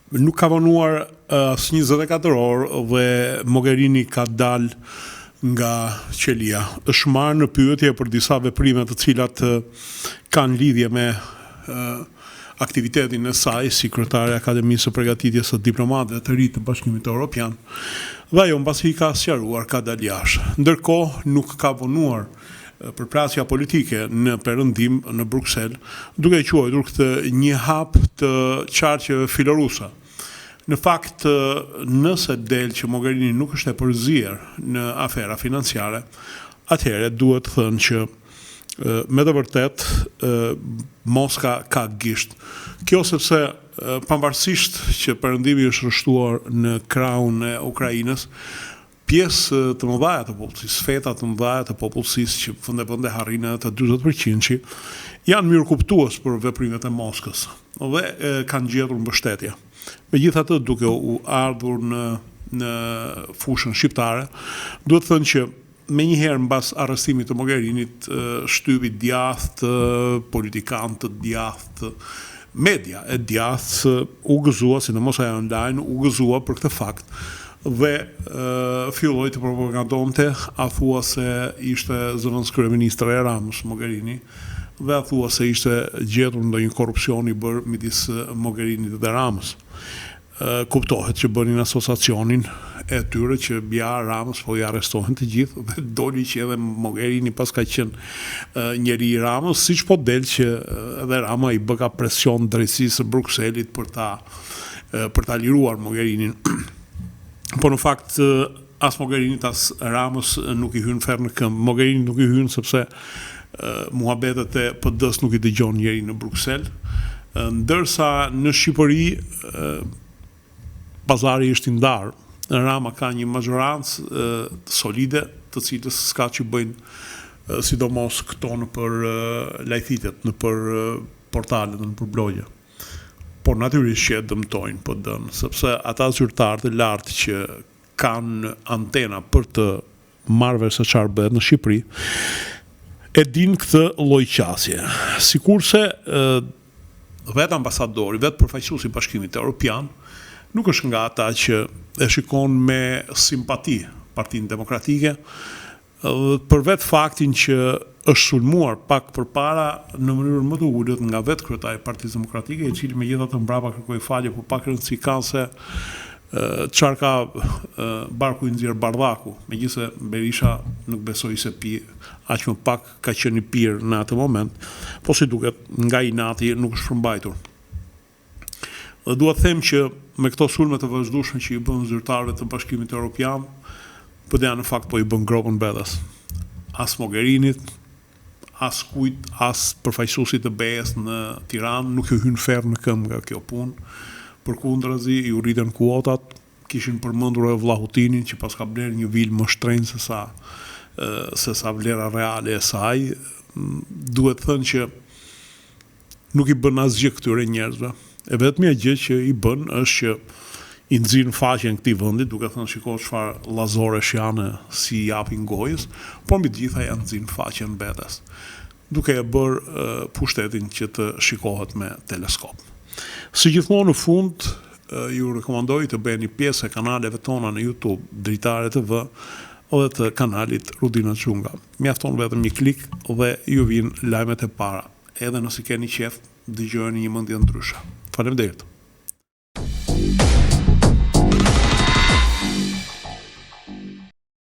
Nuk ka vonuar as 24 orë dhe Mogherini ka dalë nga qelia. Është marrë në pyetje për disa veprime të cilat kanë lidhje me aktivitetin e saj si kryetare e Akademisë së Përgatitjes së Diplomatëve të ri të Bashkimit Evropian. Dhe ajo mbasi ka sqaruar ka dalë jashtë. Ndërkohë nuk ka vonuar përplasja politike në perëndim në Bruksel, duke quajtur këtë një hap të qarqeve filorusa. Në fakt, nëse del që Mogherini nuk është e përzier në afera financiare, atëherë duhet thënë që me të vërtet Moska ka gisht. Kjo sepse pavarësisht që perëndimi është rrështuar në krahun e Ukrainës, pjesë të mëdha të popullsisë, feta të mëdha të popullsisë që funde harrinë të 40% janë mirëkuptues për veprimet e Moskës dhe kanë gjetur mbështetje. Megjithatë, duke u ardhur në fushën shqiptare, duhet thënë që menjëherë mbas arrestimit të Mogherinit, shtypi djathtë, politikanë të djathtë, media e djathtë u gëzua, sidomos ajo online, u gëzua për këtë fakt dhe filloi të propagandonte aftuese ishte zëvendës kryeministre e Ramës Mogherini dhe aftuese ishte gjetur ndonjë korrupsion i bërë midis Mogherinit dhe Ramës. Kuptohet që bënin asociacionin e tyre që bja Ramës po i arrestohen të gjithë dhe doli që edhe Mogherini pas ka qenë njeri i Ramës, siç po del që edhe Rama i bë ka presion drejtësisë së Brukselit për ta liruar Mogherinin. Po në fakt as Mogherinit as Ramës nuk i hyn ferr në këmbë. Mogherini nuk i hyn sepse muhabetet e PD-s nuk i dëgjon njeri në Bruksel, ndërsa në Shqipëri pazari është i ndarë. Rama ka një majorancë solide, të cilës s'ka që bëjnë sidomos këto në për lajthitet, në për portalet, në për blogje. Por natyrisht që e dëmtojnë PD-n, sepse ata zyrtarë të lartë që kanë antena për të marrë vesh se çfarë bëhet në Shqipëri, e din këtë lloj qasje. Sikurse vetë ambasadori, vetë përfaqësuesi i Bashkimit Evropian, nuk është nga ata që e shikon me simpati Partinë Demokratike, për vetë faktin që është sulmuar pak përpara në mënyrë më të ulët nga vetë kryetari i Partisë Demokratike, i cili megjithatë mbrapa kërkoi falje, por pak rëndësi ka se çfarë ka barku i nxjerr bardhaku, megjithëse Berisha nuk besoi se pi aq më pak ka qenë i pirë në atë moment, po si duket nga inati nuk është përmbajtur. Dhe dua të them që me këto sulme të vazhdueshme që i bën zyrtarëve të Bashkimit Evropian, PD-ja në fakt po i bën gropën bedhës. As Mogherinit, as kujt, as përfaqësuesit të BE-s në Tiranë nuk ju hyn ferr në këmbë nga kjo punë. Përkundrazi, ju rritën kuotat, kishin përmendur Vllahutinin që pas ka bler një vil më shtrenjtë se sa vlera reale e saj. Duhet thënë që nuk i bën asgjë këtyre njerëzve. E vetmja gjë që i bën është që i nxirr faqen këtij vendi, duke thënë shiko çfarë llazoresh janë si japin gojës, por mbi të gjitha janë nxirr faqen betes, duke e bërë pushtetin që të shikohet me teleskop. Si gjithmonë në fund, ju rekomandoj të bëni pjesë e kanaleve tona në YouTube, Dritare TV, edhe të kanalit Rudina Çunga. Mjafton vetëm një klik dhe ju vijnë lajmet e para. Edhe nëse keni qejf, dëgjoni një mendje ndryshe. Faleminderit.